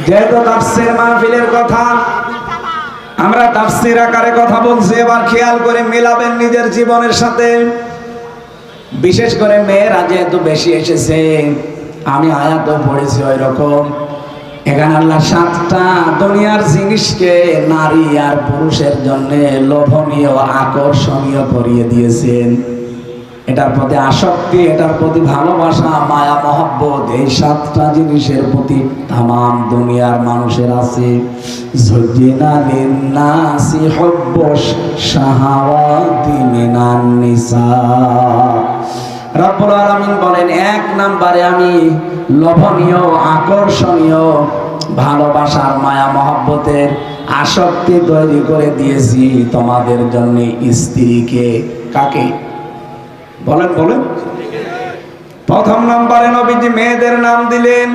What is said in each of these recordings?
যেহেতু তাফসীর মাহফিলের কথা, আমরা তাফসীর আকারে কথা বলছি, এবার খেয়াল করে মেলাবেন নিজের জীবনের সাথে। বিশেষ করে মেয়েরা যেহেতু বেশি এসেছে, আমি আয়াতও পড়েছি ওই রকম। এখানে আল্লাহ 7টা দুনিয়ার জিনিসকে নারী আর পুরুষের জন্য লোভনীয় আকর্ষণীয় করিয়ে দিয়েছেন। এটার প্রতি আসক্তি, এটার প্রতি ভালোবাসা, মায়া মহব্বত, এই 7টা জিনিসের প্রতি তামাম দুনিয়ার মানুষের আছে। যুজিনা লিন্নাসি হুব্বুশ শাহাওয়াতি মিনান নিসা। রব্বুল আলামিন বলেন, 1 নম্বরে আমি লোভনীয় আকর্ষণীয় ভালোবাসার মায়া মহব্বতের আসক্তি তৈরি করে দিয়েছি তোমাদের জন্য স্ত্রীকে। কাকে বলেন বলেন? প্রথম নম্বরে নবীজি মেয়েদের নাম দিলেন।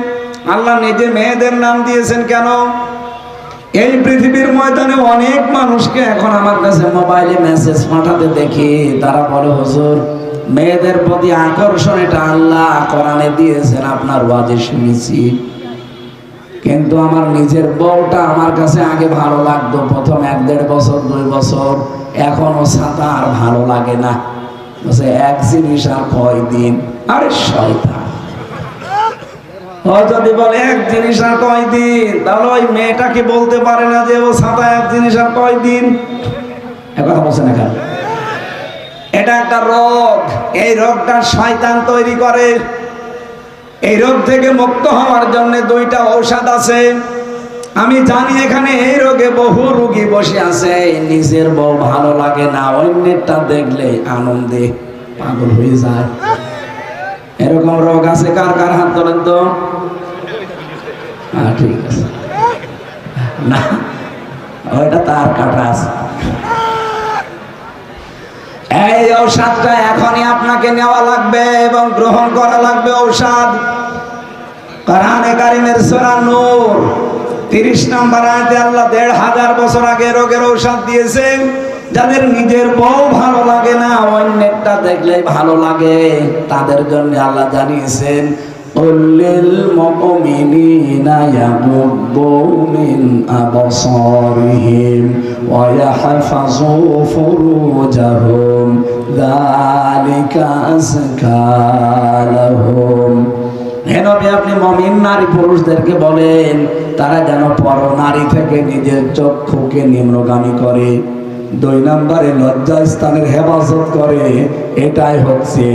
আল্লাহ নিজে মেয়েদের নাম দিয়েছেন কেন? এই পৃথিবীর ময়দানে অনেক মানুষকে এখন আমার কাছে মোবাইলে মেসেজ পাঠাতে দেখি, তারা বলে হুজুর মেয়েদের প্রতি আকর্ষণ এটা আল্লাহ কোরআনে দিয়েছেন, আপনার ওয়াজে শুনেছি, কিন্তু আমার নিজের বউটা আমার কাছে আগে ভালো লাগতো প্রথম 1-1.5 বছর 2 বছর, এখনো ছাতা আর ভালো লাগে না। বলছে এক জিনিস আর কয়দিন? আরে শয়তান, ও যদি বলে এক জিনিস আর কয়দিন, তাহলে ওই মেয়েটাকে বলতে পারে না যে ও ছাতা এক জিনিস আর কয়দিন? কথা বলছে না কেন? এটা একটা রোগ, এই রোগটা শয়তান তৈরি করে। এই রোগ থেকে মুক্ত হওয়ার জন্য 2টা ঔষধ আছে। আমি জানি এখানে এই রোগে বহু রোগী বসে আছে, নিজের বউ ভালো লাগে না, অন্যেরটা দেখলে আনন্দে পাগল হয়ে যায়। এরকম রোগ আছে কার কার? হাত তোলেন তো। ঠিক আছে, না ওইটা তার কাটা আছে। এই ঔষধটা এখনই আপনাকে নেওয়া লাগবে এবং গ্রহণ করা লাগবে। ঔষধ কোরআনে কারীমের সূরা নূর 30 নম্বর আয়াতে আল্লাহ 1500 বছর আগে রোগের ঔষধ দিয়েছেন। যাদের নিজের বউ ভালো লাগে না, অন্যেরটা দেখলে ভালো লাগে, তাদের জন্য আল্লাহ জানিয়েছেন উল্লিল মুমিনিনা ইয়াগুদ্দু মিন আবসারিহিম ওয়া ইয়াহফাযু ফুরুজাহুম যালিকা আযকা লাহুম। হে নবী, আপনি মুমিন নারী পুরুষদেরকে বলেন তারা যেন পরনারী থেকে নিজের চক্ষুকে নিম্নগামী করে। 2 নম্বরে লজ্জাস্থানের হেফাজত করে। এটাই হচ্ছে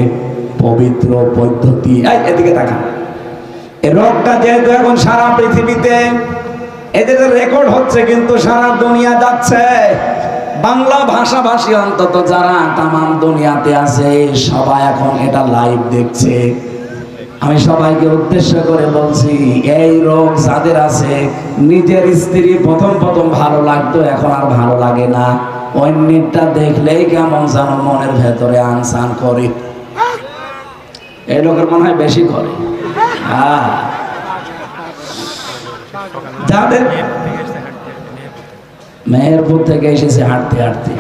পবিত্র পদ্ধতি। এদিকে তাকান। এই রোগটা যেহেতু এখন সারা পৃথিবীতে এদের রেকর্ড হচ্ছে, কিন্তু সারা দুনিয়া যাচ্ছে। বাংলা ভাষাভাষী অন্তত যারা তামাম দুনিয়াতে আছে, সবাই এখন এটা লাইভ দেখছে। আমি সবাইকে উদ্দেশ্য করে বলছি, এই রোগ যাদের আছে, নিজের স্ত্রী প্রথম ভালো লাগতো, এখন আর ভালো লাগে না, অন্যটা দেখলেই কেমন যেন মনের ভেতরে আনসান করে। এই লোকের মনে হয় বেশি করে। যাদের মেহেরপুর থেকে এসেছে হাঁটতে হাঁটতে,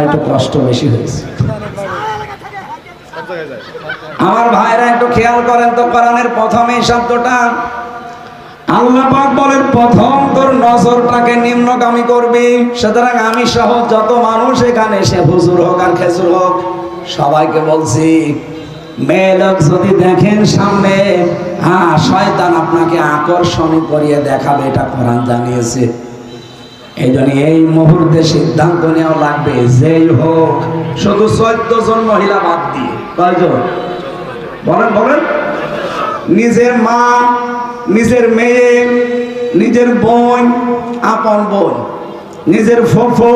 একটু কষ্ট বেশি হয়েছে। আমার ভাইরা একটু খেয়াল করেন তো, কোরআনের প্রথমে শব্দটা আল্লাহ পাক বলেন প্রথম তোর নজরটাকে নিম্নগামী করবি। সুতরাং আমি সহ যত মানুষ এখানে, সে হুজুর হোক আর খেজুর হোক, সবাইকে বলছি, মেয়ে লোক যদি দেখেন সামনে, শয়তান আপনাকে আকর্ষণ করিয়ে দেখাবে, এটা কোরআন জানিয়েছে। এই জন্য এই মুহূর্তে সিদ্ধান্ত নেওয়া লাগবে, যেই হোক, শুধু 14 জন মহিলা বাদ দিয়ে। কয়জন? বলেন বলেন। নিজের মা, নিজের মেয়ে, নিজের বোন, আপন বোন, নিজের ফুফু,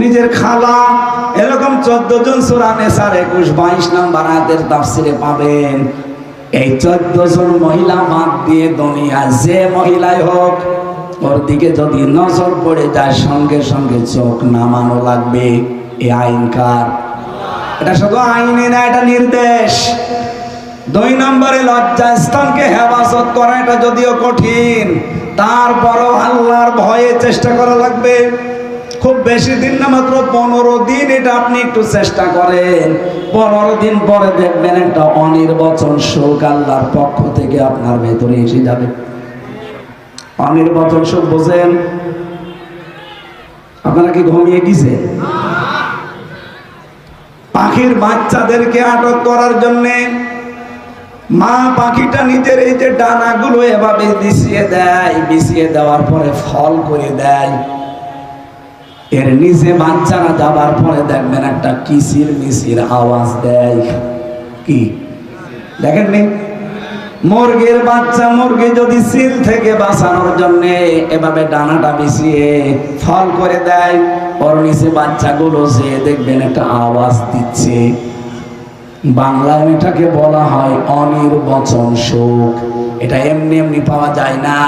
নিজের খালা, এরকম 14 জন সূরা নিসার 21-22 নম্বর আয়াতের তাফসিরে পাবেন। এই 14 জন মহিলা বাদ দিয়ে দুনিয়া যে মহিলাই হোক, ওর দিকে যদি নজর পড়ে যায়, সঙ্গে সঙ্গে চোখ নামানো লাগবে। এই আইন কার? এটা শুধু আইনে না, এটা নির্দেশ। 2 নম্বরে লজ্জাস্থানকে হেফাজত করা, এটা যদিও কঠিন, তারপরও আল্লাহর ভয়ে চেষ্টা করা লাগবে। খুব বেশি দিন না, মাত্র 15 দিন। এটা আপনি একটু চেষ্টা করেন, 15 দিন পরে দেখবেন একটা অনির্বচন সুখ আল্লাহর পক্ষ থেকে আপনার ভেতরে এসে যাবে। অনির্বচন সুখ বোঝেন? আপনারা কি ঘুমিয়ে গেছেন? পাখির বাচ্চাদেরকে আটক করার জন্য মা পাখিটা নিজের এই যে ডানাগুলো এভাবে বিছিয়ে দেয়, বিছিয়ে দেওয়ার পরে ফল করে দেয়। এর নিচে বাচ্চারা যাবার পরে দেখবেন একটা কিচির মিচির আওয়াজ দেয়। কি দেখেননি? মুরগির বাচ্চা, মুরগি যদি সিল থেকে বাঁচানোর জন্য এভাবে ডানাটা বিছিয়ে ফল করে দেয়, ওর নিচে বাচ্চাগুলো যে দেখবেন একটা আওয়াজ দিচ্ছে। বাংলায় এটাকে বলা হয় অনির্বচন সুখ। এটা এমনি এমনি পাওয়া যায় না,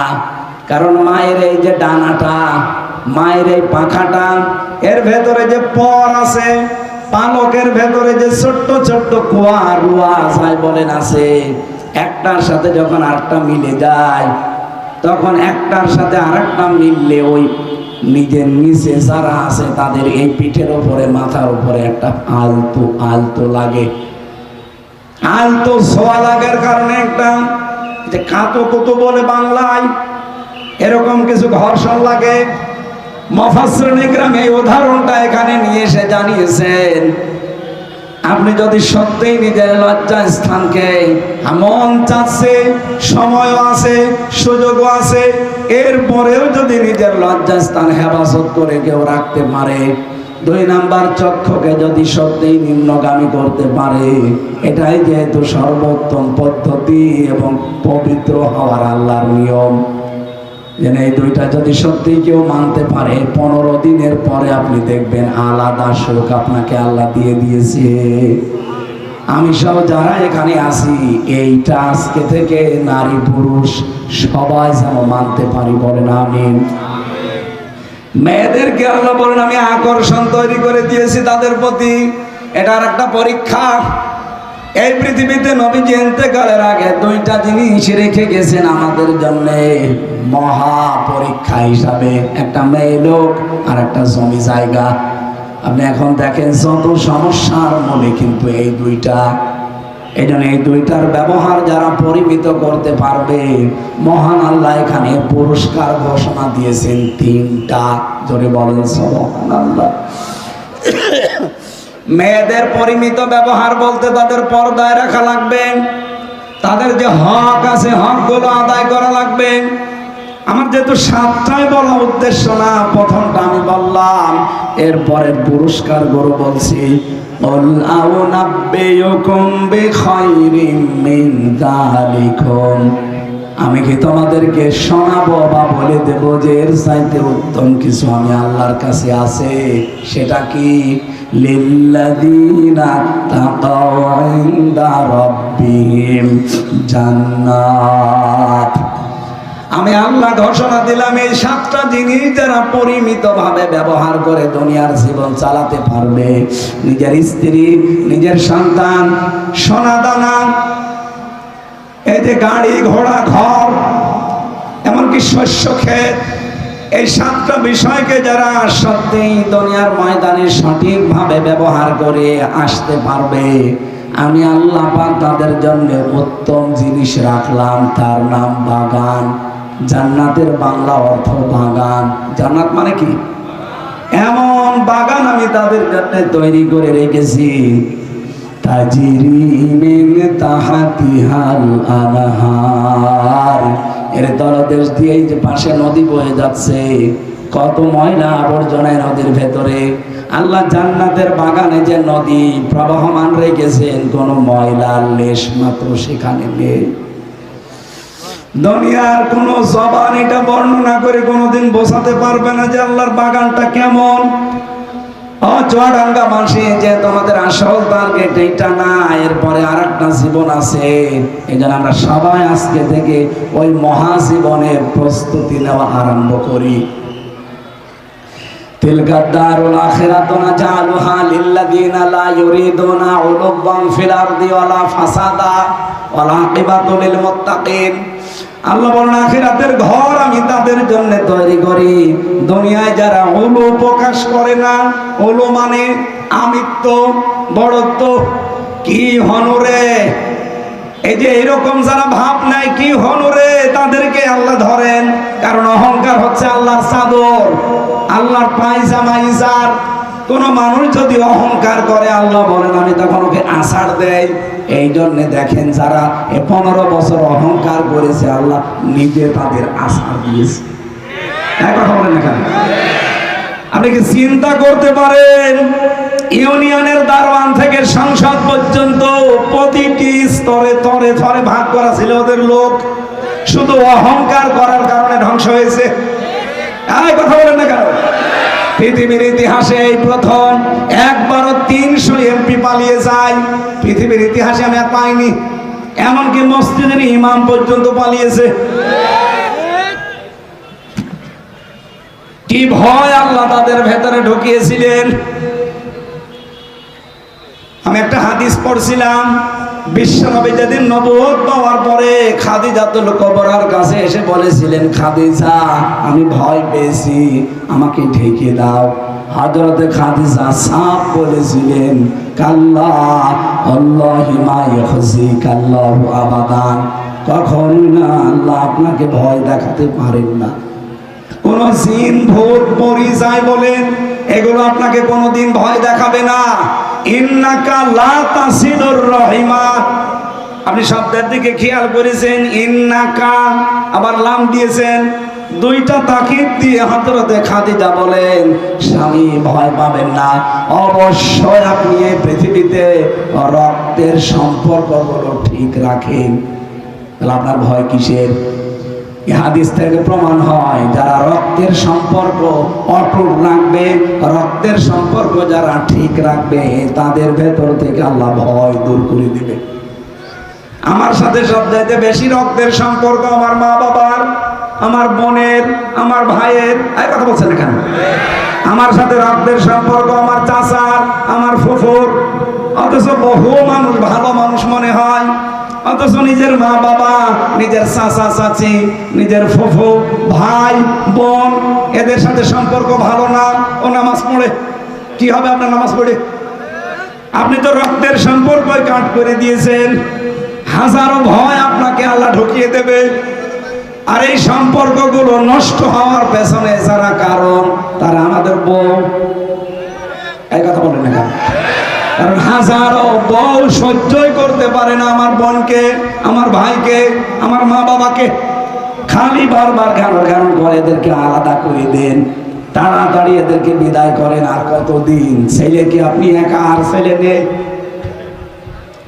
কারণ মায়ের এই যে ডানাটা, মায়ের এই পাখাটা, এর ভেতরে যে পর আছে, পালকের ভেতরে যে ছোট্ট ছোট্ট কুয়া রুয়া যাই বলেন আছে, একটার সাথে যখন আরেকটা মিলে যায়, তখন একটার সাথে আরেকটা মিললে ওই নিজের নিচে যারা আছে তাদের এই পিঠের উপরে, মাথার উপরে একটা আলতো আলতো লাগে। আলতো ছোঁয়া লাগার কারণে একটা যে কাতো কুতো বলে বাংলায়, এরকম কিছু ঘর্ষণ লাগে। মুফাসসিরিন ইকরাম এই উদাহরণটা এখানে নিয়ে এসে জানিয়েছেন, আপনি যদি সত্যিই নিজের লজ্জা স্থানকে, মন চাচ্ছে, সময়ও আছে, সুযোগও আছে, এরপরেও যদি নিজের লজ্জা স্থান হেফাজত করে কেউ রাখতে পারে, 2 নাম্বার চক্ষুকে যদি সত্যিই নিম্নগামী করতে পারে, এটাই যেহেতু সর্বোত্তম পদ্ধতি এবং পবিত্র হওয়ার আল্লাহর নিয়ম। যেন এই দুইটা যদি সত্যি কেউ মানতে পারে, 15 দিনের পরে আপনি দেখবেন আলাদা সুখ আপনাকে আল্লাহ দিয়ে দিয়েছে। আমি সব যারা এখানে আছি, এইটা আজকে থেকে নারী পুরুষ সবাই যেন মানতে পারি, বলেন আমিন। মেয়েদেরকে আল্লাহ বলেন আমি আকর্ষণ তৈরি করে দিয়েছি তাদের প্রতি। এটার একটা পরীক্ষা। এই পৃথিবীতে নবীজি ইন্তেকালের আগে 2টা জিনিস রেখে গেছেন আমাদের জন্য মহা পরীক্ষা হিসাবে, একটা মেয়ে লোক আর একটা জমি জায়গা। আপনি এখন দেখেন যত সমস্যার মূলে কিন্তু এই 2টা। এই জন্য এই 2টার ব্যবহার যারা পরিমিত করতে পারবে, মহান আল্লাহ এখানে পুরস্কার ঘোষণা দিয়েছেন 3টা। জোরে বলেন সুবহানাল্লাহ। মেয়েদের পরিমিত ব্যবহার বলতে তাদের পর্দায় রাখা লাগবে, তাদের যে হক আছে হকগুলো আদায় করা লাগবে। আমার যেহেতু 7টাই বলা উদ্দেশ্য না, প্রথমটা আমি বললাম, এরপরে পুরস্কার গুলো বলছি। আমি কি তোমাদেরকে শোনাবো বা বলে দেব যে এর চাইতে উত্তম কিছু আমি আল্লাহর কাছে আছে? সেটা কি? লিল্লাযীনা তাকাউ ইনদা রাব্বিহিম জান্নাত। আমি আল্লাহ ঘোষণা দিলাম, এই 7টা জিনিস যারা পরিমিত ভাবে ব্যবহার করে দুনিয়ার জীবন চালাতে পারবে, নিজের স্ত্রী, নিজের সন্তান, সোনা দানা, এই যে গাড়ি ঘোড়া ঘর, এমনকি শস্য ক্ষেত, এই 7টা বিষয়কে যারা সত্যিই দুনিয়ার ময়দানে সঠিকভাবে ব্যবহার করে আসতে পারবে, আমি আল্লাহ পাক তাদের জন্য উত্তম জিনিস রাখলাম, তার নাম বাগান। জান্নাতের বাংলা অর্থ বাগান। জান্নাত মানে কি? এমন বাগান আমি তাদের জন্য তৈরি করে রেখেছি, তাজরি মিন তাহতিহাল আনহার। এর তলদেশ দিয়ে এই যে পাশে নদী বয়ে যাচ্ছে, কত ময়লা আবর্জনায় নদীর ভেতরে। আল্লাহ জান্নাতের বাগানে যে নদী প্রবাহমান রেখেছেন, কোনো ময়লার লেশ মাত্র সেখানে নেই। দুনিয়ার কোন জবান এটা বর্ণনা করে কোনোদিন বোঝাতে পারবে না যে আল্লাহর বাগানটা কেমন। চুয়াডাঙ্গা মাসে যে তোমাদের আসল টার্গেট এইটা না, এরপরে আরেকটা জীবন আছে। এই জন্য আমরা সবাই আজকে থেকে ওই মহাজীবনের প্রস্তুতি নেওয়া আরম্ভ করি। তিলকা দারুল আখিরাতু নাজআলুহা লিল্লাযীনা লা ইউরিদুনা উলুওয়ান ফিল আরদি ওয়ালা ফাসাদা ওয়াল আকিবাতু লিল মুত্তাকিন। আল্লাহ বলেন আখিরাতের ঘর আমি তাদের জন্য তৈরি করি। দুনিয়ায় যারা উলু প্রকাশ করে না, উলু মানে আমিত্ব, বড়ত্ব, কি হনুরে, এই যে এরকম যারা ভাব নাই কি হনুরে, তাদেরকে আল্লাহ ধরেন। কারণ অহংকার হচ্ছে আল্লাহর চাদর, আল্লাহর পায়জামা ইজার। কোন মানুষ যদি অহংকার করে আল্লাহ বলেন আমি তখন ওকে আছাড় দেয়। এই জন্য দেখেন যারা 15 বছর অহংকার করেছে আল্লাহ নিজে তাদের আছাড় দিয়েছে। এক কথা বলেন না কেন? আপনি কি চিন্তা করতে পারেন ইউনিয়নের দারোয়ান থেকে সংসদ পর্যন্ত প্রতিটি স্তরে তরে তরে ভাগ করা ছিল ওদের লোক, শুধু অহংকার করার কারণে ধ্বংস হয়েছে। এই কথা বলেন না কেন? পৃথিবীর ইতিহাসে এই প্রথম একবারও 300 এমপি পালিয়ে যায়। পৃথিবীর ইতিহাসে আমি আর পাইনি। এমনকি মসজিদের ইমাম পর্যন্ত পালিয়েছে। কি ভয় আল্লাহ তাদের ভেতরে ঢুকিয়েছিলেন। আমি একটা হাদিস পড়ছিলাম, বিশ্বনবী যেদিন নবুয়ত পাওয়ার পরে খাদিজাতুল কুবরার কাছে এসে বলেছিলেন, খাদিজা আমি ভয় পেয়েছি, আমাকে ঢেকে দাও। হযরতে খাদিজা সাফ বলেছিলেন, কাল্লা আল্লাহি মা ইয়াখজিকাল্লাহু আবাদান, কখনো না, আল্লাহ আপনাকে ভয় দেখাতে পারেন না। কোন জিন ভূত পরি যাই বলেন, এগুলো আপনাকে কোনোদিন ভয় দেখাবে না। ইন্নাকা লা তাসিলুর রহিমা, আপনি শব্দের দিকে খেয়াল করেছেন, ইন্নাকা আবার লাম দিয়েছেন, দুইটা তাকিদ দিয়ে হযরতে খাদিজা বলেন স্বামী ভয় পাবেন না, অবশ্যই আপনি এই পৃথিবীতে রক্তের সম্পর্কগুলো ঠিক রাখেন। তাহলে আপনার ভয় কিসের? হাদিস থেকে প্রমাণ হয় যারা রক্তের সম্পর্ক অটুট রাখবে, রক্তের সম্পর্ক যারা ঠিক রাখবে, তাদের ভেতর থেকে আল্লাহ ভয় দূর করে দিবে। আমার সাথে সবচাইতে বেশি রক্তের সম্পর্ক আমার মা বাবার, আমার বোনের, আমার ভাইয়ের। এই কথা বলছেন না কেন? আমার সাথে রক্তের সম্পর্ক আমার চাচার, আমার ফুফুর। অথচ বহু মানুষ ভালো মানুষ মনে হয়, অথচ নিজের মা বাবা, নিজের চাচা চাচি, নিজের ফুফু, ভাই বোন, এদের সাথে সম্পর্ক ভালো না। ও নামাজ পড়ে, কি হবে আপনার নামাজ পড়ে? আপনি তো রক্তের সম্পর্কই কাট করে দিয়েছেন। হাজারো ভয় আপনাকে আল্লাহ ঢুকিয়ে দেবে। আর এই সম্পর্কগুলো নষ্ট হওয়ার পেছনে যারা কারণ, তারা আমাদের বউ। এই কথা বলেন না কেন? কারণ হাজারো বউ সহ্যই করতে পারে না আমার বোনকে, আমার ভাইকে, আমার মা বাবাকে। খালি বারবার গান করে এদেরকে আলাদা করে দেন, তাড়াতাড়ি এদেরকে বিদায় করেন। আর কতদিন? ছেলেকে আপনি একা, আর ছেলে নেই।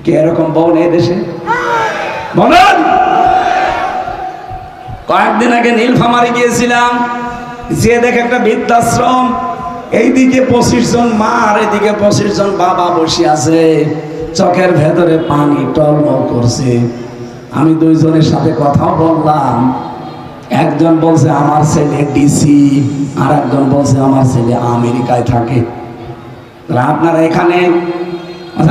কে এরকম বউ নেই দেশে? বলেন। কয়েকদিন আগে নীলফামারী গিয়েছিলাম, যে দেখে একটা বৃদ্ধাশ্রম, এইদিকে 25 জন মা আর এদিকে 25 জন বাবা বসে আছে, চোখের ভেতরে পানি টলমল করছে। আমি দুইজনের সাথে কথাও বললাম। একজন বলছে আমার ছেলে ডিসি, আর একজন বলছে আমার ছেলে আমেরিকায় থাকে। আপনারা এখানে,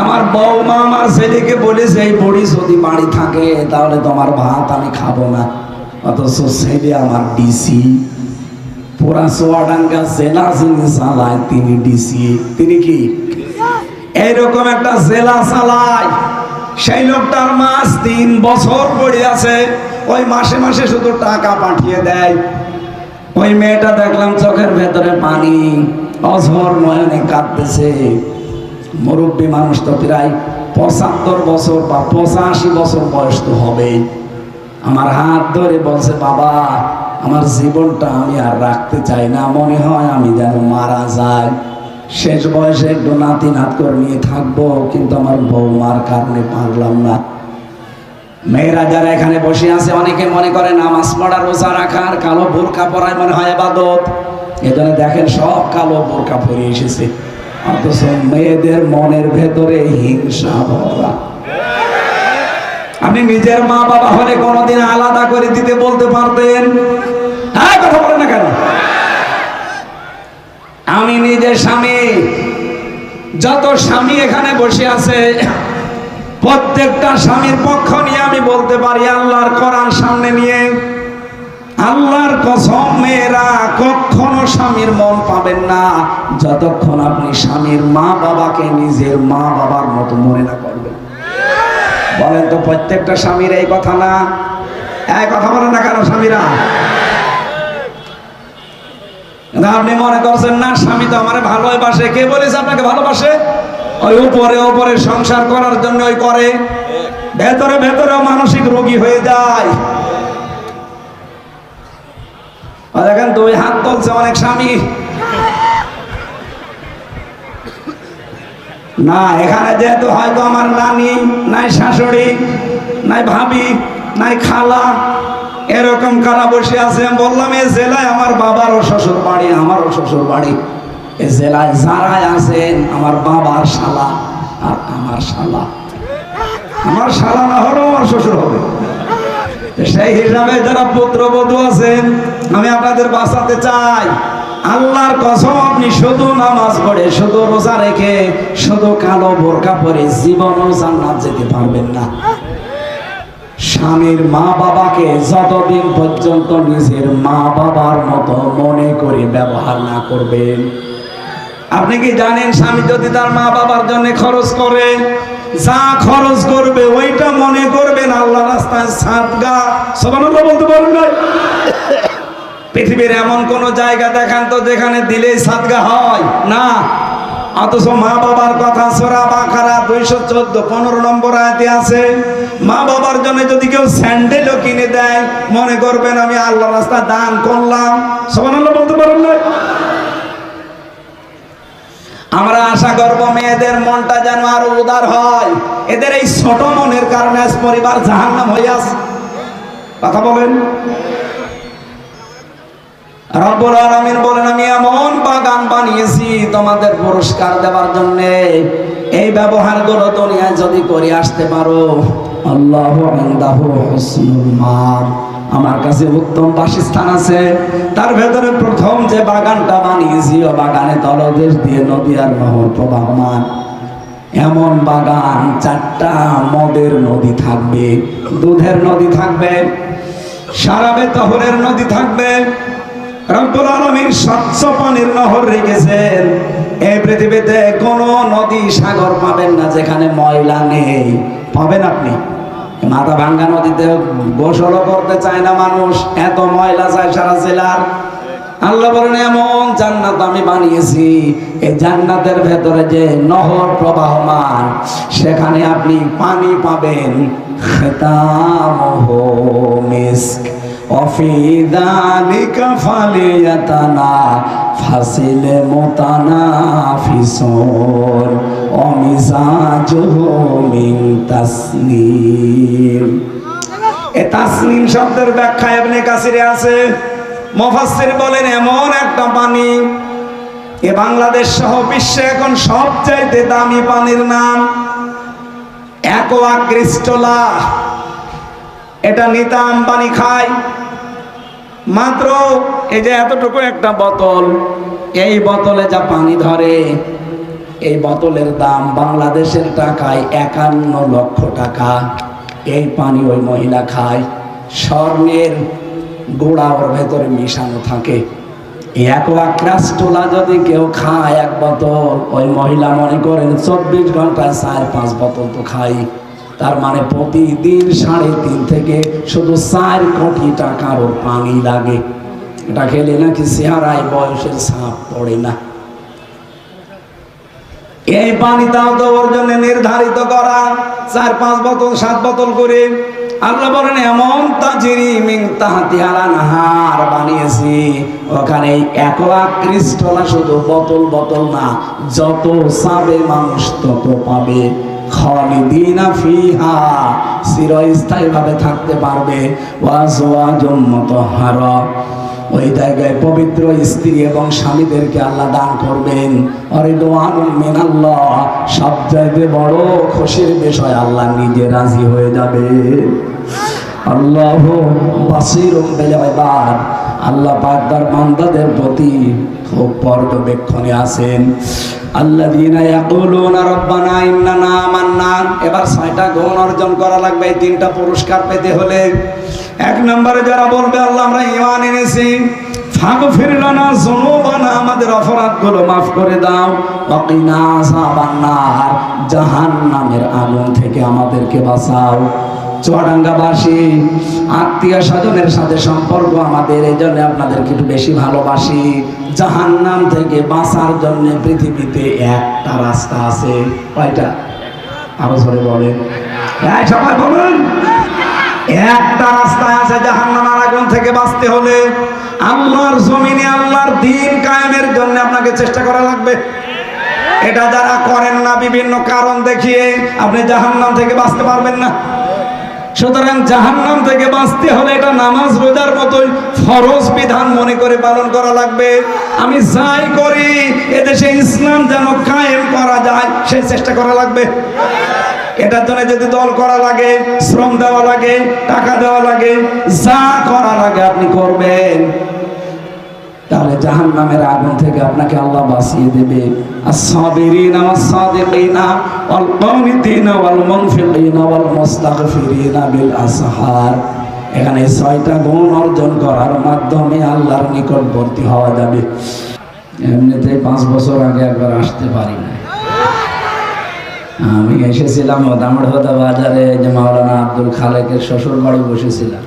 আমার বউমা আমার ছেলেকে বলেছে এই বুড়ি যদি বাড়ি থাকে তাহলে তোমার ভাত আমি খাবো না। অথচ ছেলে আমার ডিসি, পুরা চুয়াডাঙ্গা জেলা যিনি চালায় তিনি ডিসি। তিনি কি এইরকম একটা জেলা চালায়? সেই লোকটার মাস 3 বছর পড়ে আছে, ওই মাসে মাসে শুধু টাকা পাঠিয়ে দেয়। ওই মেয়েটা দেখলাম চোখের ভেতরে পানি, অঝর নয়নে কাঁদতেছে। মুরব্বী মানুষ তো প্রায় 75 বছর বা 85 বছর বয়স তো হবেই। আমার হাত ধরে বলছে, বাবা আমার জীবনটা আমি আর রাখতে চাই না, মনে হয় আমি যেন মারা যাই। শেষ বয়সে একটু নাতি নাত করে নিয়ে থাকবো, কিন্তু আমার বৌমার কারণে পারলাম না। মেয়েরা যারা এখানে বসে আছে, অনেকে মনে করে নামাজ পড়া, রোজা রাখার, কালো বোরকা পরায় মনে হয় ইবাদত। এজন্য দেখেন সব কালো বোরকা পরে এসেছে, অথচ মেয়েদের মনের ভেতরে হিংসা ভরা। আপনি নিজের মা বাবা হলে কোনোদিন আলাদা করে দিতে বলতে পারতেন? হ্যাঁ, কথা বলেন না কেন? আমি নিজের স্বামী, যত স্বামী এখানে বসে আছে প্রত্যেকটা স্বামীর পক্ষ নিয়ে আমি বলতে পারি, আল্লাহর কোরআন সামনে নিয়ে, আল্লাহর কসম মেয়েরা কখনো স্বামীর মন পাবেন না যতক্ষণ আপনি স্বামীর মা বাবাকে নিজের মা বাবার মতো মনে না করবেন। বলেন তো প্রত্যেকটা স্বামীর এই কথা না? এই কথা বলেন না কেন স্বামীরা? আপনি মনে করছেন না স্বামী তো আমার ভালোবাসে। কে বলেছে আপনাকে ভালোবাসে? ওই উপরে উপরে সংসার করার জন্য ওই করে, ভেতরে ভেতরে মানসিক রোগী হয়ে যায়। দেখেন দুই হাত তুলছে অনেক স্বামী। না এখানে যেহেতু হয়তো আমার নানি নাই, শাশুড়ি নাই, ভাবি নাই, খালা, এরকম কারা বসে আছে। বললাম এই জেলায় আমার বাবারও শ্বশুর বাড়ি, আমারও শ্বশুর বাড়ি। এই জেলায় যারাই আছেন আমার বাবার শালা আর আমার শালা, আমার শালা না হলেও আমার শ্বশুর হবে। সেই হিসাবে যারা পুত্রবধূ আছেন আমি আপনাদের বাঁচাতে চাই। আল্লাহর কসম আপনি শুধু নামাজ পড়ে, শুধু রোজা রেখে, শুধু কালো বোরকা পরে জীবনও জান্নাত যেতে পারবেন না। স্বামীর মা বাবাকে যতদিন পর্যন্ত নিজের মা বাবার মতো মনে করে ব্যবহার না করবেন। আপনি কি জানেন স্বামী যদি তার মা বাবার জন্য খরচ করে, যা খরচ করবে ওইটা মনে করবেন আল্লাহ রাস্তায় সাদগা। সুবহানাল্লাহ বলতে পারেন না? পৃথিবীর এমন কোন জায়গা দেখান তো যেখানে দিলেই সাদগা হয় না। অথচ মা বাবার কথা সূরা বাকারা 214 15 নম্বর আয়াতে আছে, মা বাবার জন্য যদি কেউ স্যান্ডেলও কিনে দেয় মনে করবেন আমি আল্লাহ রাস্তায় দান করলাম। সুবহানাল্লাহ বলতে পারেন না? আমরা আশা করব মেয়েদের মনটা যেন আরো উদার হয়। এদের এই ছোট মনের কারণে আজ পরিবার জাহান্নাম হয়ে আছে। কথা বলেন। রব্বুল আলামিন বলেন আমি এমন বাগান বানিয়েছি তোমাদের পুরস্কার দেওয়ার জন্য। এই ব্যবহারগুলো দুনিয়ায় যদি করে আসতে পারো, আল্লাহু ইনদাহু হুসনুল মাআব, আমার কাছে উত্তম বাসস্থান আছে। তার ভেতরে প্রথম যে বাগানটা বানিয়েছি ও বাগানে তলদেশ দিয়ে নদী আর নহর প্রবাহমান। এমন বাগান, 4টা মদের নদী থাকবে, দুধের নদী থাকবে, শারাবে তহরের নদী থাকবে। রব্বুল আলামিন স্বচ্ছ পানির নহর রেখেছেন। এই পৃথিবীতে কোনো নদী সাগর পাবেন না যেখানে ময়লা নেই। পাবেন আপনি? মাথা ভাঙ্গা নদীতে গোসলও করতে চায় না মানুষ, এত ময়লা যায় সারা জেলার। আল্লাহ বলেন এমন জান্নাত আমি বানিয়েছি, এই জান্নাতের ভেতরে যে নহর প্রবাহমান, সেখানে আপনি পানি পাবেন। খিতামুহু মিস্ক ওয়াফি যালিকা ফালিয়াতানাফাসিল মুতানাফিসুন ওয়া মিজাজুহু মিন তাসনিম। এই তাসনিম শব্দের ব্যাখ্যা ইবনে কাসিরে আছে। মুফাসসির বলেন এমন একটা পানি, এ বাংলাদেশ সহ বিশ্বে এখন সবচাইতে দামি পানির নাম অ্যাকোয়া ক্রিস্টালা। এটা নিতা আম্বানি খায়। মাত্র এই যে এতটুকু একটা বোতল, এই বোতলে যা পানি ধরে, এই বোতলের দাম বাংলাদেশের টাকায় 51 লক্ষ টাকা। এই পানি ওই মহিলা খায়। স্বর্ণের গোড়া ওর ভেতরে মিশানো থাকে। অ্যাকোয়া ক্রিস্টালা যদি কেউ খায় এক বোতল, ওই মহিলা মনে করেন 24 ঘন্টায় 4-5 বোতল তো খাই। তার মানে প্রতিদিন 3.5 থেকে শুধু 4 কোটি টাকার ওর পানি লাগে। এটা খেলে নাকি চেহারায় বয়সের ছাপ পড়ে না। এই পানিটাও তো ওর জন্য নির্ধারিত করা 4-5 বোতল 7 বোতল করে। আল্লাহ বলেন এমন তাজরি মিন তাহতিহাল আনহার বানিয়েছি, ওখানে অ্যাকোয়া ক্রিস্টালা শুধু বোতল বোতল না, যত চাবে মানুষ তত পাবে। খালিদিনা ফিহা, চিরস্থায়ীভাবে থাকতে পারবে। ওয়াজওয়াজুম মুতাহহারা, ওই জায়গায় পবিত্র স্ত্রী এবং স্বামীদেরকে আল্লাহ দান করবেন। রিদওয়ানুম মিনাল্লাহ, সবচাইতে বড় খুশির বিষয় আল্লাহ নিজে রাজি হয়ে যাবে। আল্লাহু বাসীরুম বিল ইবাদ, আল্লাহ পাক তার বান্দাদের প্রতি খুব পর্যবেক্ষণে আছেন। আল্লাযীনা ইয়াকুলুনা রাব্বানা ইন্নানা আমান্না। এবার 6টা গুণ অর্জন করা লাগবে এই 3টা পুরস্কার পেতে হলে। 1 নম্বরে যারা বলবে আল্লাহ আমরা ঈমান এনেছি, ফাগফির লানা যুনুবানা, আমাদের অপরাধগুলো মাফ করে দাও, ওয়াকিনা আযাবান নার, জাহান্নামের আগুন থেকে আমাদেরকে বাঁচাও। চুয়াডাঙ্গাবাসী আত্মীয় স্বজনের সাথে সম্পর্ক আমাদের, এই জন্য আপনাদেরকে একটু বেশি ভালোবাসি। জাহান্নাম থেকে বাঁচার জন্য পৃথিবীতে একটা রাস্তা আছে। কয়টা? আরো জোরে বলেন, সবাই বলেন। একটা রাস্তা আছে জাহান্নামের আগুন থেকে বাঁচতে হলে। আল্লাহর জমিনে আল্লাহর দ্বীন কায়েমের জন্য আপনাকে চেষ্টা করা লাগবে। এটা যারা করেন না, বিভিন্ন কারণ দেখিয়ে আপনি জাহান্নাম থেকে বাঁচতে পারবেন না। সুতরাং জাহান্নাম থেকে বাঁচতে হলে এটা নামাজ রোজার মতোই ফরজ বিধান মনে করে পালন করা লাগবে। আমি যাই করি এদেশে ইসলাম যেন কায়েম করা যায় সেই চেষ্টা করা লাগবে। এটার জন্য যদি দল করা লাগে, শ্রম দেওয়া লাগে, টাকা দেওয়া লাগে, যা করা লাগে আপনি করবেন, তাহলে জাহান্নামের আগুন থেকে আপনাকে আল্লাহ বাঁচিয়ে দেবে। আস-সাবিরিনা ওয়াস-সাদিকিনা ওয়াল কানিতিনা ওয়াল মুনফিকিনা ওয়াল মুস্তাগফিরিনা বিল আসহার। এখানে 6টা গুণ অর্জন করার মাধ্যমে আল্লাহর নিকটবর্তী হওয়া যাবে। এমনিতে 5 বছর আগে একবার আসতে পারি না। আমি এসেছিলাম দামড়হদা বাজারে, যে মাওলানা আব্দুল খালেকের শ্বশুর বাড়ি বসেছিলাম।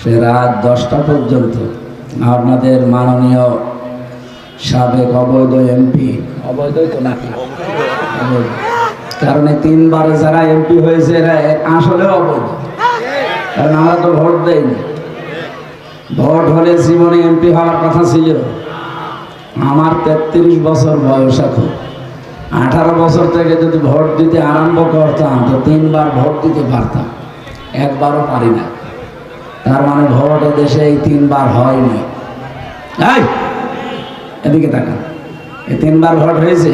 সে রাত 10টা পর্যন্ত আপনাদের মাননীয় সাবেক অবৈধ এমপি, অবৈধই তো নাকি, কারণ 3বারে যারা এমপি হয়েছে এরা আসলে অবৈধ, কারণ আমরা তো ভোট দেইনি। ভোট হলে জীবনে এমপি হওয়ার কথা ছিল। আমার 33 বছর বয়স এখন। 18 বছর থেকে যদি ভোট দিতে আরম্ভ করতাম তো 3বার ভোট দিতে পারতাম, একবারও পারি না। তার মানে ভোট দেশে এই 3বার হয়নি। এদিকে তাকান, এই 3বার ভোট হয়েছে।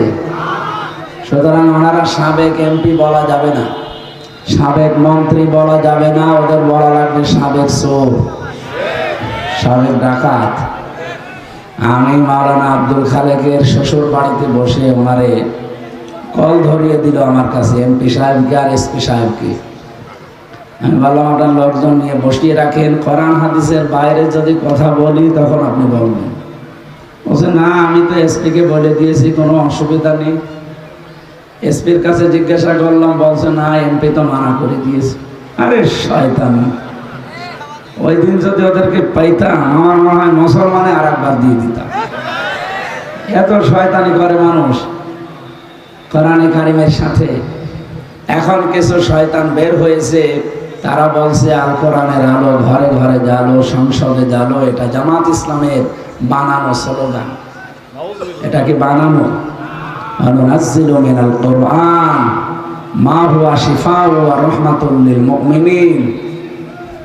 সুতরাং ওনারা সাবেক এমপি বলা যাবে না, সাবেক মন্ত্রী বলা যাবে না, ওদের বলা লাগবে সাবেক চোর, সাবেক ডাকাত। আমি মাওলানা আব্দুল খালেকের শ্বশুর বাড়িতে বসে ওনারে কল ধরিয়ে দিল আমার কাছে, এমপি সাহেবকে আর এসপি সাহেবকে। আমি বললাম আপনার লোকজন নিয়ে বসিয়ে রাখেন, কোরআন হাদিসের বাইরে যদি কথা বলি তখন আপনি বলবেন। বলছে না, আমি তো এসপিকে বলে দিয়েছি, কোনো অসুবিধা নেই। এসপির কাছে জিজ্ঞাসা করলাম, বলছে না এমপি তো মানা করে দিয়েছে। আরে শয়তানি, ওই দিন যদি ওদেরকে পাইতাম আমার মনে হয় মুসলমানে আর একবার দিয়ে দিতাম। এত শয়তানি করে মানুষ কোরআনে কারিমের সাথে। এখন কিছু শয়তান বের হয়েছে, তারা বলছে আল কোরআনের আলো ঘরে ঘরে জ্বালো, সংসদে জ্বালো। এটা জামাত ইসলামের বানানো স্লোগান। এটা কি বানানো? অনুনাজ্জিলু মিনাল কোরআন মা হুয়া শিফাউ ওয়া রাহমাতুল লিল মুমিনিন।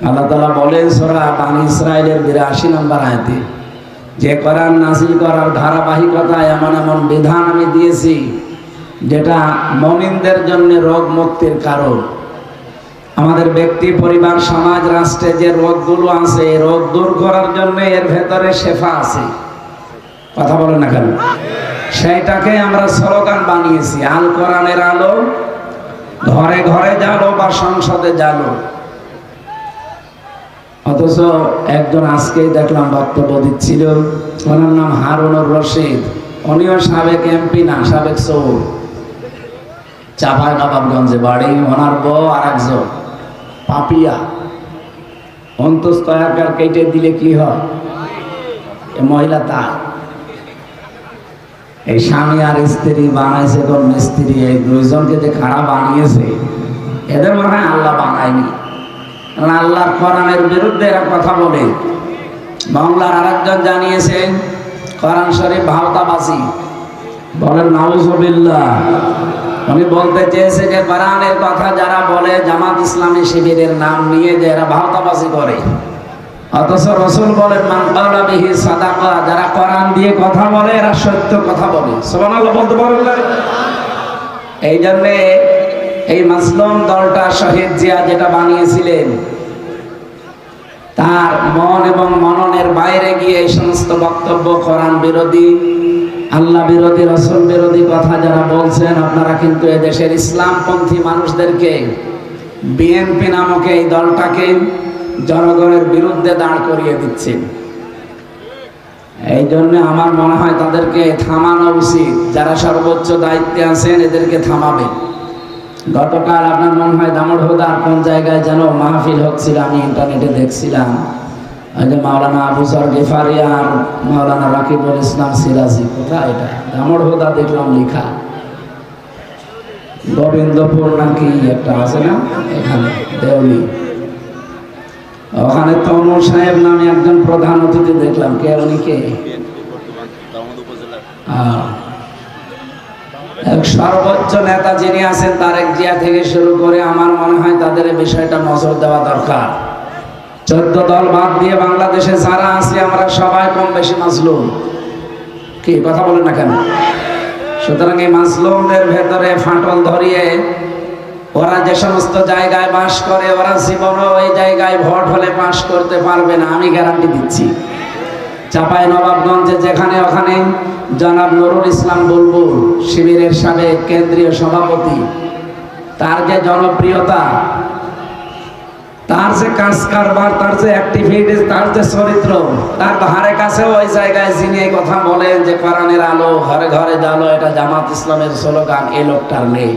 আল্লাহ তাআলা বলেন সূরা বানী ইসরাঈলের 82 নম্বর আয়াতে, যে কোরআন নাযিল করার ধারাবাহিকতায় এমন এমন বিধান আমি দিয়েছি যেটা মুমিনদের জন্য রোগ মুক্তির কারণ। আমাদের ব্যক্তি, পরিবার, সমাজ, রাষ্ট্রে যে রোগগুলো আছে, এই রোগ দূর করার জন্য এর ভেতরে শেফা আছে। কথা বলেন না কেন? সেইটাকে আমরা স্লোগান বানিয়েছি, আল কোরআনের আলো ঘরে ঘরে জ্বালো বা সংসদে জ্বালো। অথচ একজন আজকেই দেখলাম বক্তব্য দিচ্ছিল, ওনার নাম হারুনুর রশিদ। উনিও সাবেক এমপি না, সাবেক চোর। চাপাই নবাবগঞ্জে বাড়ি। ওনার বউ আর একজন পাপিয়া। অন্তস্থ একার কেটে দিলে কি হয়? এ মহিলা তার, এই স্বামী আর স্ত্রী বানাইছে কোন মিস্ত্রি। এই দুইজনকে যে খারাপ বানিয়েছে, এদের মনে হয় আল্লাহ বানায়নি। আল্লাহর কোরআনের বিরুদ্ধে এরা কথা বলে। বাংলার আরেকজন জানিয়েছেন কোরআন শরীফ ভাওতাবাজি। বলেন নাউজুবিল্লাহ। উনি বলতে চেয়েছে যে কোরআনের কথা যারা বলে জামাত ইসলামী শিবিরের নাম নিয়ে, যে এরা ভাওতাবাজি করে। অথচ রাসূল বলেন মান ক্বালা বিহি সাদাকা, যারা কোরআন দিয়ে কথা বলে এরা সত্য কথা বলে। সুবহানাল্লাহ বলতে পারেন না? এই জন্য এই মাসলুম দলটা শহীদ জিয়া যেটা বানিয়েছিলেন, তার মন এবং মননের বাইরে গিয়ে এই সমস্ত বক্তব্য, কোরআন বিরোধী, আল্লাহ বিরোধী, রাসূল বিরোধী কথা যারা বলছেন, আপনারা কিন্তু এদেশের ইসলামপন্থী মানুষদেরকে, বিএনপি নামক এই দলটাকে জনগণের বিরুদ্ধে দাঁড় করিয়ে দিচ্ছেন। এই জন্য আমার মনে হয় তাদেরকে থামানো উচিত। যারা সর্বোচ্চ দায়িত্বে আছেন এদেরকে থামাবে। গতকাল আপনার মনে হয় দামোদরদার কোন জায়গায় যেন মাহফিল হচ্ছিল, আমি ইন্টারনেটে দেখছিলাম। ওই যে মাওলানা আবু যর গেফারি আর মাওলানা রাকিবুল ইসলাম সিরাজি, কোথায় এটা? দামোদরদা দেখলাম লেখা, গোবিন্দপুর নাকি একটা আছে না এখানে, দেউলি। ওখানে তনু সাহেব নামে একজন প্রধান অতিথি দেখলাম। কে উনি? কে? সর্বোচ্চ নেতা যিনি আছেন তারেক জিয়া থেকে শুরু করে আমার মনে হয় তাদের এই বিষয়টা নজর দেওয়া দরকার। 14 দল বাদ দিয়ে বাংলাদেশে যারা আছে আমরা সবাই কম বেশি মাজলুম। কি কথা বলেন না কেন? সুতরাং এই মাজলুমদের ভেতরে ফাটল ধরিয়ে ওরা যে সমস্ত জায়গায় বাস করে, ওরা জীবনও ওই জায়গায় ভোট হলে পাস করতে পারবে না, আমি গ্যারান্টি দিচ্ছি। চাঁপাইনবাবগঞ্জে যেখানে ওখানে জনাব নুরুল ইসলাম বুলবুল, শিবিরের সাবেক কেন্দ্রীয় সভাপতি, তার যে জনপ্রিয়তা, তার যে কাজ কারবার, তার যে অ্যাক্টিভিটি, তার যে চরিত্র, তার ধারে কাছে ওই জায়গায় যিনি এই কথা বলেন যে কোরআনের আলো ঘরে ঘরে জ্বালো, এটা জামাত ইসলামের স্লোগান, এই লোকটার নেই।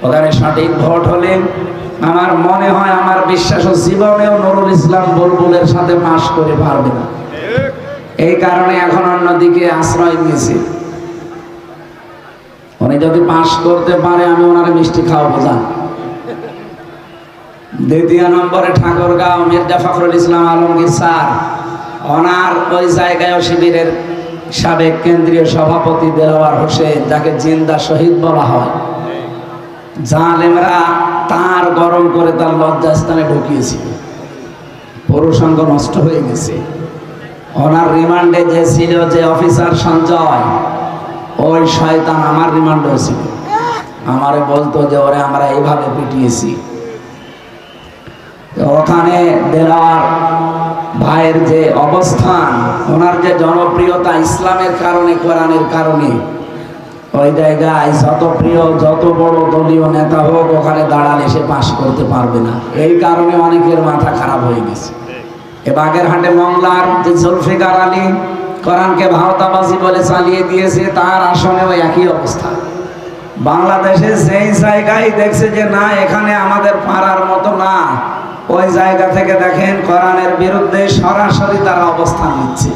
ওখানে সঠিক ভোট হলে আমার মনে হয়, আমার বিশ্বাস, জীবনেও নুরুল ইসলাম বুলবুলের সাথে পাশ করে পারবে না। এই কারণে এখন অন্যদিকে আশ্রয় নিয়েছে। উনি যদি পাশ করতে পারে আমি ওনার মিষ্টি খাওয়াবো। যান। দ্বিতীয় নম্বরে ঠাকুরগাঁও মির্জা ফখরুল ইসলাম আলমগীর স্যার, ওনার ওই জায়গায় শিবিরের সাবেক কেন্দ্রীয় সভাপতি দেলাওয়ার হোসেন, যাকে জিন্দা শহীদ বলা হয়, জালেমরা তার গরম করে তার লজ্জাস্থানে ঢুকিয়েছিল। পুরুষাঙ্গ নষ্ট হয়ে গেছে। ওনার রিমান্ডে যে ছিল যে অফিসার সঞ্জয়, ওই শয়তান আমার রিমান্ডেও ছিল। আমারে বলতো যে ওরে আমরা এইভাবে পিটিয়েছি। ওখানে দেলাওয়ার ভাইয়ের যে অবস্থান, ওনার যে জনপ্রিয়তা ইসলামের কারণে, কোরআনের কারণে, ওই জায়গায় যত প্রিয়, যত বড় দলীয় নেতা হোক, ওখানে দাঁড়ালে সে পাশ করতে পারবে না। এই কারণে অনেকের মাথা খারাপ হয়ে গেছে। এ বাগেরহাটে মংলার যে জুলফিকার আলী কোরআনকে ভাওতাবাজি বলে চালিয়ে দিয়েছে, তার আসনেও একই অবস্থা। বাংলাদেশে যেই জায়গায় দেখছে যে না এখানে আমাদের পারার মতো না, ওই জায়গা থেকে দেখেন কোরআনের বিরুদ্ধে সরাসরি তারা অবস্থান নিচ্ছে।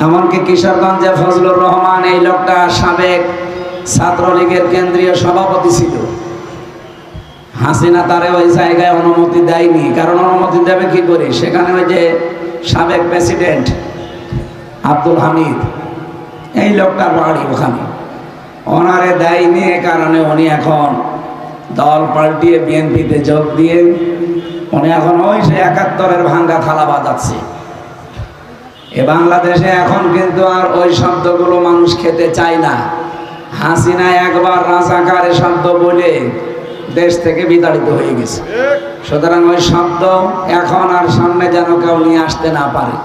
এমনকি কিশোরগঞ্জে ফজলুর রহমান, এই লোকটা সাবেক ছাত্রলীগের কেন্দ্রীয় সভাপতি ছিল। হাসিনা তারে ওই জায়গায় অনুমতি দেয়নি। কারণ অনুমতি দেবে কি করে? সেখানে ওই যে সাবেক প্রেসিডেন্ট আব্দুল হামিদ, এই লোকটার বাড়ি ওখানে, ওনারে দেয়নি। এ কারণে উনি এখন দল পাল্টিয়ে বিএনপিতে যোগ দিয়ে উনি এখন ওই সে 71-এর ভাঙ্গা থালা বাজাচ্ছে। এ বাংলাদেশে এখন কিন্তু আর ওই শব্দগুলো মানুষ খেতে চায় না। হাসিনা একবার রাজাকার শব্দ বলে দেশ থেকে বিতাড়িত হয়ে গেছে। সুতরাং ওই শব্দ এখন আর সামনে যেন কেউ নিয়ে আসতে না পারে।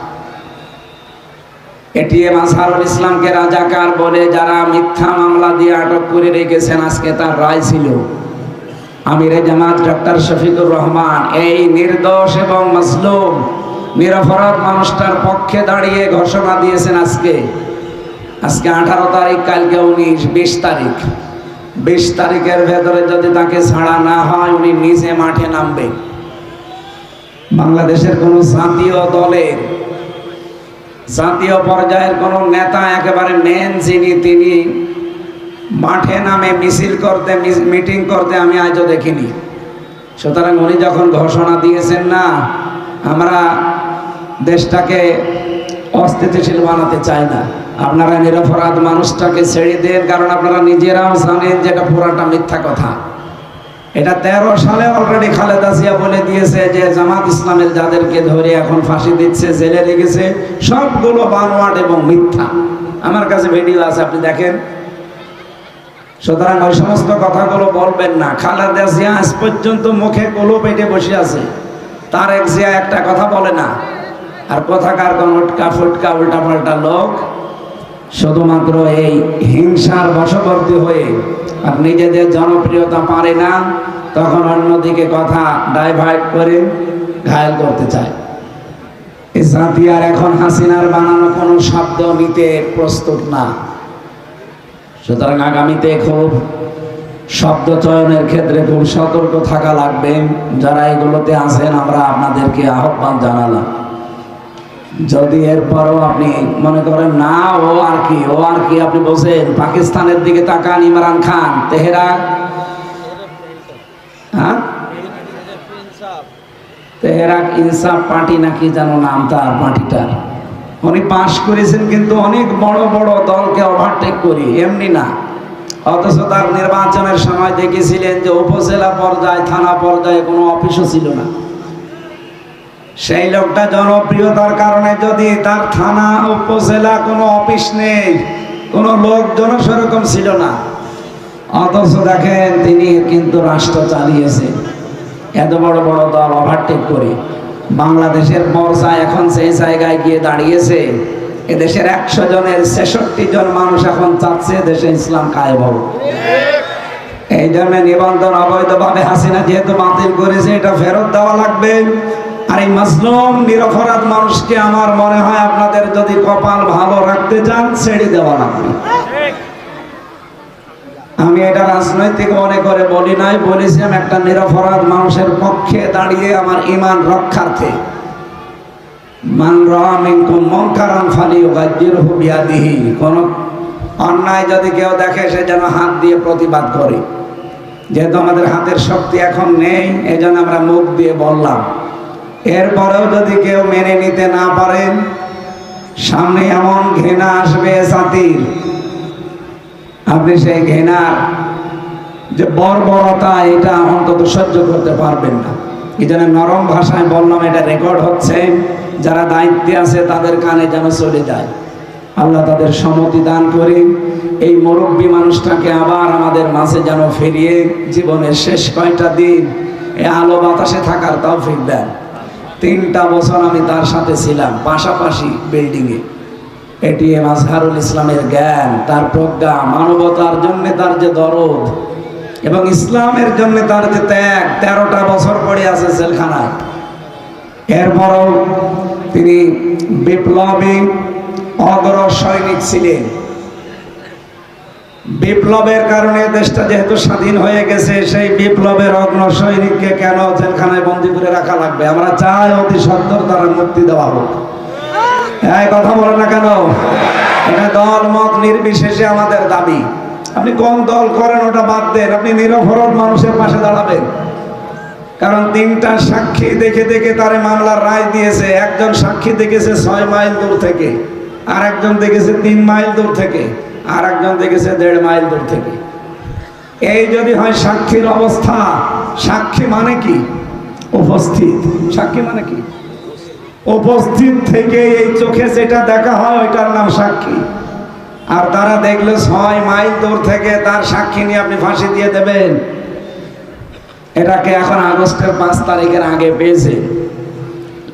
এটিএম আজহারুল ইসলামকে রাজাকার বলে যারা মিথ্যা মামলা দিয়ে আটক করে রেখেছেন, আজকে তার রায় ছিল। আমিরে জামাত ডক্টর শফিকুর রহমান এই নির্দোষ এবং মাজলুম নিরপরাধ মানুষটার পক্ষে দাঁড়িয়ে ঘোষণা দিয়েছেন। আজকে 18 তারিখ, কালকে 19, 20 তারিখ। 20 তারিখের ভেতরে যদি তাকে ছাড়া না হয় উনি নিজে মাঠে নামবে। বাংলাদেশের কোন জাতীয় দলের, জাতীয় পর্যায়ের কোন নেতা একেবারে মেন যিনি, তিনি মাঠে নামে মিছিল করতে, মিটিং করতে আমি আজও দেখিনি। সুতরাং উনি যখন ঘোষণা দিয়েছেন না আমরা দেশটাকে অস্থিতিশীল বানাতে চাই না, আপনারা নিরপরাধ মানুষটাকে ছেড়ে দেন, কারণ আপনারা নিজেরাও জানেন যে এটা পুরাটা মিথ্যা কথা। এটা 13 সালে অলরেডি খালেদা জিয়া বলে দিয়েছে যে জামাত ইসলামের যাদেরকে ধরে এখন ফাঁসি দিচ্ছে, জেলে রেখেছে, সবগুলো বানোয়াট এবং মিথ্যা। আমার কাছে ভিডিও আছে, আপনি দেখেন। সুতরাং ওই সমস্ত কথাগুলো বলবেন না। খালেদা জিয়া আজ পর্যন্ত মুখে কলু পেটে বসে আছে, তারেক জিয়া একটা কথা বলে না, আর কথাকার কোন উটকা ফুটকা উল্টা পাল্টা লোক শুধুমাত্র এই হিংসার বশবর্তী হয়ে আর নিজেদের জনপ্রিয়তা পারে না, তখন অন্যদিকে কথা ডাইভার্ট করে ঘায়েল করতে চায়। এই জাতি আর এখন হাসিনার বানানো কোনো শব্দ নিতে প্রস্তুত না। সুতরাং আগামীতে খুব শব্দ চয়নের ক্ষেত্রে খুব সতর্ক থাকা লাগবে। যারা এগুলোতে আছেন আমরা আপনাদেরকে আহ্বান জানালাম। যদি এরপরও আপনি মনে করেন না ও আর কি আপনি বলছেন, পাকিস্তানের দিকে তাকান, ইমরান খান তেহরান, হ্যাঁ তেহরাক ইনসাফ পার্টি নাকি যেন নাম তার পার্টিটার, উনি পাশ করেছেন কিন্তু অনেক বড় বড় দলকে ওভারটেক করি, এমনি না। অথচ তার নির্বাচনের সময় দেখেছিলেন যে উপজেলা পর্যায়ে থানা পর্যায়ে কোনো অফিসও ছিল না। সেই লোকটা জনপ্রিয়তার কারণে যদি তার থানা উপজেলা কোনো অফিস নেই, কোনো লোকজন সেরকম ছিল না, অথচ দেখেন তিনি কিন্তু রাষ্ট্র চালিয়েছেন এত বড় বড় দল ওভারটেক করে। বাংলাদেশের পর্যায়ে এখন সেই জায়গায় গিয়ে দাঁড়িয়েছে, এদেশের 100 জনের 66 জন মানুষ এখন চাচ্ছে দেশে ইসলাম কায়েম হোক। এই জন্য নিবন্ধন অবৈধভাবে হাসিনা যেহেতু বাতিল করেছে, এটা ফেরত দেওয়া লাগবে। আর এই মাজলুম নিরপরাধ মানুষকে আমার মনে হয় আপনাদের যদি কপাল ভালো রাখতে চান ছেড়ে দেওয়া লাগবে। আমি এটা রাজনৈতিক মনে করে বলি নাই, বলেছি আমি একটা নিরপরাধ মানুষের পক্ষে দাঁড়িয়ে আমার ঈমান রক্ষার্থে। মান রাআ মিনকুম মুনকারান ফালিয়ুগায়্যিরহু বিয়াদিহি, কোন অন্যায় যদি কেউ দেখে সে যেন হাত দিয়ে প্রতিবাদ করে। যেহেতু আমাদের হাতের শক্তি এখন নেই, এজন্য আমরা মুখ দিয়ে বললাম। এরপরেও যদি কেউ মেনে নিতে না পারেন, সামনে এমন ঘৃণা আসবে জাতির, আপনি সেই ঘৃণার যে বর্বরতা এটা অন্তত সহ্য করতে পারবেন না। এই জন্য নরম ভাষায় বললাম, এটা রেকর্ড হচ্ছে, যারা দায়িত্বে আছে তাদের কানে যেন চলে যায়। আল্লাহ তাদের সম্মতি দান করে এই মুরব্বী মানুষটাকে আবার আমাদের মাঝে যেন ফিরিয়ে জীবনের শেষ কয়টা দিন এই আলো বাতাসে থাকার তৌফিক দেন। 3টা বছর আমি তার সাথে ছিলাম পাশাপাশি বিল্ডিংয়ে। এটিএম আজহারুল ইসলামের জ্ঞান, তার প্রজ্ঞা, মানবতার জন্য তার যে দরদ এবং ইসলামের জন্য তার যে ত্যাগ, 13টা বছর পড়ে আছে জেলখানায়। এরপরও তিনি বিপ্লবী অগ্র সৈনিক ছিলেন। বিপ্লবের কারণে দেশটা যেহেতু স্বাধীন হয়ে গেছে, সেই বিপ্লবের অগ্র সৈনিককে কেন জেলখানায় বন্দী করে রাখা লাগবে? আমরা চাই অতি সত্বর তারা মুক্তি দেওয়া হোক। এই কথা বলেন না কেন? এটা দল মত নির্বিশেষে আমাদের দাবি। আপনি কোন দল করেন ওটা বাদ দেন, আপনি নিরপরাধ মানুষের পাশে দাঁড়াবেন। কারণ 3টা সাক্ষী দেখে দেখে তারে মামলার রায় দিয়েছে। একজন সাক্ষী দেখেছে 6 মাইল দূর থেকে, আর একজন দেখেছে 3 মাইল দূর থেকে, আর একজন দেখেছে 1.5 মাইল দূর থেকে। এই যদি হয় সাক্ষীর অবস্থা, সাক্ষী মানে কি? উপস্থিত। সাক্ষী মানে কি? উপস্থিত থেকে এই চোখে যেটা দেখা হয় ওইটার নাম সাক্ষী। আর তারা দেখলো 6 মাইল দূর থেকে, তার সাক্ষী নিয়ে আপনি ফাঁসি দিয়ে দেবেন? এটাকে এখন আগস্টের 5 তারিখের আগে পেয়েছে।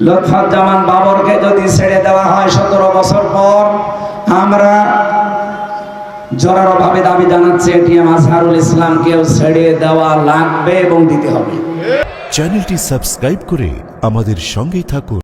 লুৎফুজ্জামান বাবরকে যদি ছেড়ে দেওয়া হয় 17 বছর পর, আমরা জোরালোভাবে দাবি জানাচ্ছি এটিএম আজহারুল ইসলামকেও ছেড়ে দেওয়া লাগবে এবং দিতে হবে। চ্যানেলটি সাবস্ক্রাইব করে আমাদের সঙ্গেই থাকুন।